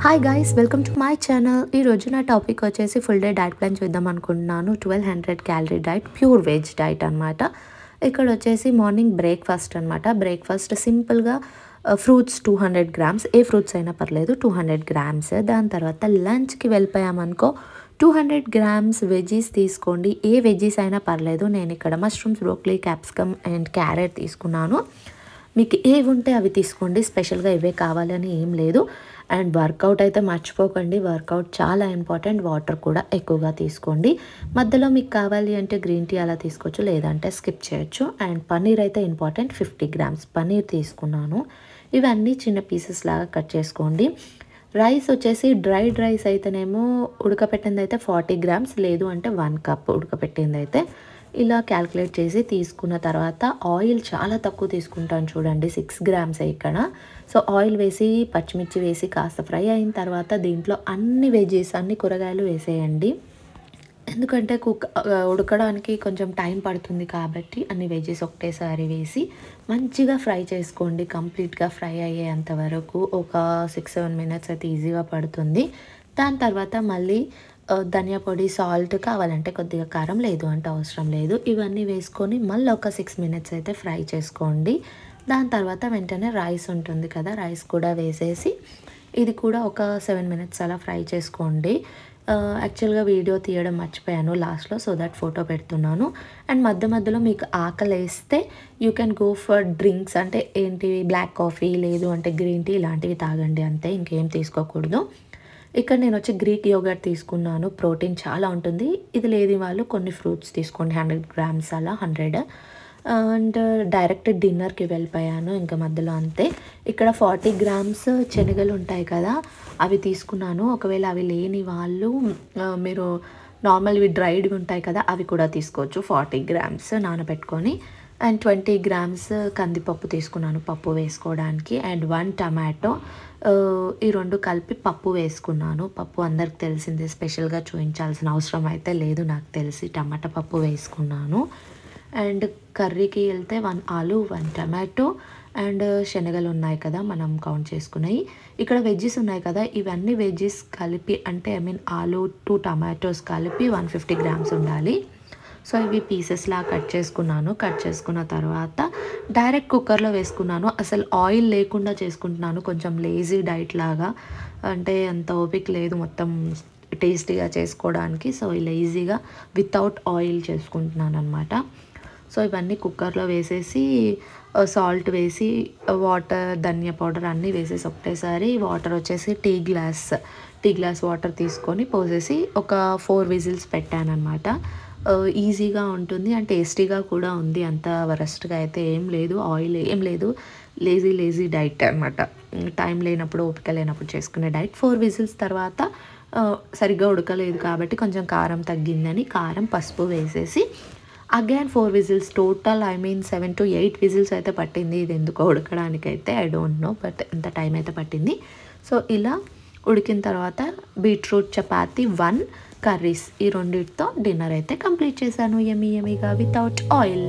Hi guys, welcome to my channel. ఈరోజు నా topic వచ్చేసి ఫుల్ డే డైట్ ప్లాన్ చూద్దాం అనుకుంటున్నాను. 1200 calorie diet, pure veg diet అనమాట. ఇక్కడ వచ్చేసి మార్నింగ్ బ్రేక్ఫాస్ట్ అనమాట. బ్రేక్ఫాస్ట్ సింపుల్గా ఫ్రూట్స్ 200 గ్రామ్స్, ఏ ఫ్రూట్స్ అయినా పర్లేదు, 200 గ్రామ్స్. దాని తర్వాత లంచ్కి వెళ్ళిపోయామనుకో 200 గ్రామ్స్ వెజ్జీస్ తీసుకోండి. ఏ వెజ్జీస్ అయినా పర్లేదు. నేను ఇక్కడ mushrooms, broccoli, capsicum and carrot తీసుకున్నాను. మీకు ఏవి ఉంటే అవి తీసుకోండి, స్పెషల్గా ఇవే కావాలని ఏం లేదు. అండ్ వర్కౌట్ అయితే మర్చిపోకండి, వర్కౌట్ చాలా ఇంపార్టెంట్. వాటర్ కూడా ఎక్కువగా తీసుకోండి. మధ్యలో మీకు కావాలి అంటే గ్రీన్ టీ అలా తీసుకోవచ్చు, లేదంటే స్కిప్ చేయొచ్చు. అండ్ పన్నీర్ అయితే ఇంపార్టెంట్, 50 గ్రామ్స్ పన్నీర్ తీసుకున్నాను. ఇవన్నీ చిన్న పీసెస్ లాగా కట్ చేసుకోండి. రైస్ వచ్చేసి డ్రైడ్ రైస్ అయితేనేమో ఉడకపెట్టింది అయితే 40 గ్రామ్స్, లేదు అంటే 1 కప్ ఉడకపెట్టింది అయితే. ఇలా క్యాల్కులేట్ చేసి తీసుకున్న తర్వాత ఆయిల్ చాలా తక్కువ తీసుకుంటాను చూడండి, 6 గ్రామ్స్ ఇక్కడ. సో ఆయిల్ వేసి పచ్చిమిర్చి వేసి కాస్త ఫ్రై అయిన తర్వాత దీంట్లో అన్ని వెజ్జీస్, అన్ని కూరగాయలు వేసేయండి. ఎందుకంటే ఉడకడానికి కొంచెం టైం పడుతుంది కాబట్టి అన్ని వెజ్జీస్ ఒకటేసారి వేసి మంచిగా ఫ్రై చేసుకోండి. కంప్లీట్గా ఫ్రై అయ్యేంత వరకు ఒక 6-7 మినిట్స్ అయితే ఈజీగా పడుతుంది. దాని తర్వాత మళ్ళీ ధనియా పొడి, సాల్ట్, కావాలంటే కొద్దిగా కారం, లేదు అంటే అవసరం లేదు. ఇవన్నీ వేసుకొని మళ్ళీ ఒక 6 మినిట్స్ అయితే ఫ్రై చేసుకోండి. దాని తర్వాత వెంటనే రైస్ ఉంటుంది కదా, రైస్ కూడా వేసేసి ఇది కూడా ఒక 7 మినిట్స్ అలా ఫ్రై చేసుకోండి. యాక్చువల్గా వీడియో తీయడం మర్చిపోయాను లాస్ట్లో, సో దట్ ఫోటో పెడుతున్నాను. అండ్ మధ్య మధ్యలో మీకు ఆకలి వేస్తే you can go for drinks, అంటే ఏంటివి, బ్లాక్ కాఫీ, లేదు అంటే గ్రీన్ టీ, ఇలాంటివి తాగండి అంతే, ఇంకేం తీసుకోకూడదు. ఇక్కడ నేను వచ్చి గ్రీక్ యోగర్ట్ తీసుకున్నాను, ప్రోటీన్ చాలా ఉంటుంది. ఇది లేని వాళ్ళు కొన్ని ఫ్రూట్స్ తీసుకోండి, 100 గ్రామ్స్ అలా 100. అండ్ డైరెక్ట్ డిన్నర్కి వెళ్ళిపోయాను ఇంకా మధ్యలో అంతే. ఇక్కడ 40 గ్రామ్స్ శనగలు ఉంటాయి కదా, అవి తీసుకున్నాను. ఒకవేళ అవి లేని వాళ్ళు మీరు నార్మల్వి డ్రైడ్వి ఉంటాయి కదా, అవి కూడా తీసుకోవచ్చు, 40 గ్రామ్స్ నానబెట్టుకొని. అండ్ 20 గ్రామ్స్ కందిపప్పు తీసుకున్నాను పప్పు వేసుకోవడానికి. అండ్ 1 టమాటో, ఈ రెండు కలిపి పప్పు వేసుకున్నాను. పప్పు అందరికి తెలిసిందే, స్పెషల్గా చూపించాల్సిన అవసరం అయితే లేదు నాకు తెలిసి. టమాటా పప్పు వేసుకున్నాను. అండ్ కర్రీకి వెళ్తే 1 ఆలు, 1 టమాటో అండ్ శనగలు ఉన్నాయి కదా మనం కౌంట్ చేసుకున్నాయి. ఇక్కడ వెజ్జీస్ ఉన్నాయి కదా, ఇవన్నీ వెజ్జీస్ కలిపి, అంటే ఆలు 2 టమాటోస్ కలిపి 150 గ్రామ్స్ ఉండాలి. సో ఇవి పీసెస్లా కట్ చేసుకున్నాను. కట్ చేసుకున్న తర్వాత డైరెక్ట్ కుక్కర్లో వేసుకున్నాను. అసలు ఆయిల్ లేకుండా చేసుకుంటున్నాను, కొంచెం లేజీ డైట్ లాగా, అంటే అంత ఓపిక లేదు మొత్తం టేస్టీగా చేసుకోవడానికి. సో ఇలా ఈజీగా వితౌట్ ఆయిల్ చేసుకుంటున్నాను అనమాట. సో ఇవన్నీ కుక్కర్లో వేసేసి సాల్ట్ వేసి, వాటర్, ధనియా పౌడర్ అన్నీ వేసేసి ఒకటేసారి, వాటర్ వచ్చేసి టీ గ్లాస్ వాటర్ తీసుకొని పోసేసి ఒక 4 విజిల్స్ పెట్టాను అనమాట. ఈజీగా ఉంటుంది అండ్ టేస్టీగా కూడా ఉంది, అంత వరస్ట్గా అయితే ఏం లేదు. ఆయిల్ ఏం లేదు, లేజీ డైట్ అనమాట. టైం లేనప్పుడు, ఓపిక లేనప్పుడు చేసుకునే డైట్. 4 విజిల్స్ తర్వాత సరిగ్గా ఉడకలేదు కాబట్టి కొంచెం కారం తగ్గిందని కారం, పసుపు వేసేసి again 4 whistles, total 7 to 8 whistles అయితే పట్టింది. ఇది ఎందుకో ఉడకడానికి అయితే, ఐ డోంట్ నో, బట్ ఎంత టైం అయితే పట్టింది. సో ఇలా ఉడికిన తర్వాత బీట్రూట్ చపాతి, 1 కర్రీస్, ఈ రెండింటితో డిన్నర్ అయితే కంప్లీట్ చేశాను యమ్మీగా వితౌట్ ఆయిల్.